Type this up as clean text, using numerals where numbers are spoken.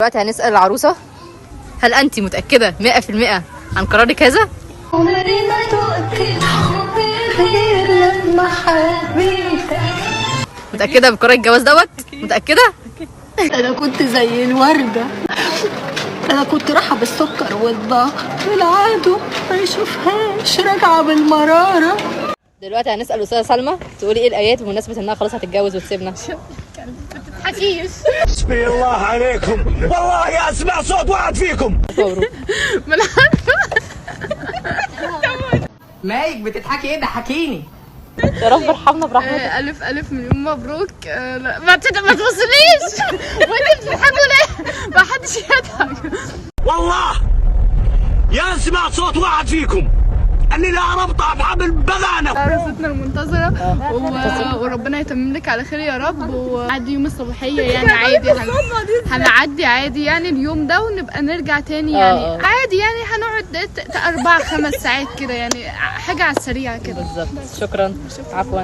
دلوقتي هنسأل العروسة، هل أنت متأكدة 100% عن قرارك هذا؟ متأكدة بقرار الجواز دوت؟ متأكدة؟ أنا كنت زي الوردة، أنا كنت رايحة بالسكر والضغط والعادو ما يشوفهاش راجعة بالمرارة. دلوقتي هنسأل الأستاذة سلمى تقولي إيه الآيات بمناسبة إنها خلاص هتتجوز وتسيبنا؟ حكيش. بسم الله عليكم، والله اسمع صوت واحد فيكم. ما انا عارفه. مايك بتضحكي ايه؟ ضحكيني. يا رب ارحمنا برحمتك. ألف ألف مليون مبروك. لا ما تبصليش. وانت بتضحكوا ليه؟ ما حدش يضحك. والله يا اسمع صوت واحد فيكم اني لا ربطها بحبل بغانه. عروستنا المنتظرة وربنا يتمم لك على خير يا رب. وعادي يوم الصباحية يعني عادي هنعدي عادي يعني اليوم ده ونبقى نرجع تاني يعني عادي يعني هنقعد 4-5 ساعات كده يعني حاجة على السريع كده. بالظبط. شكرا. عفوا.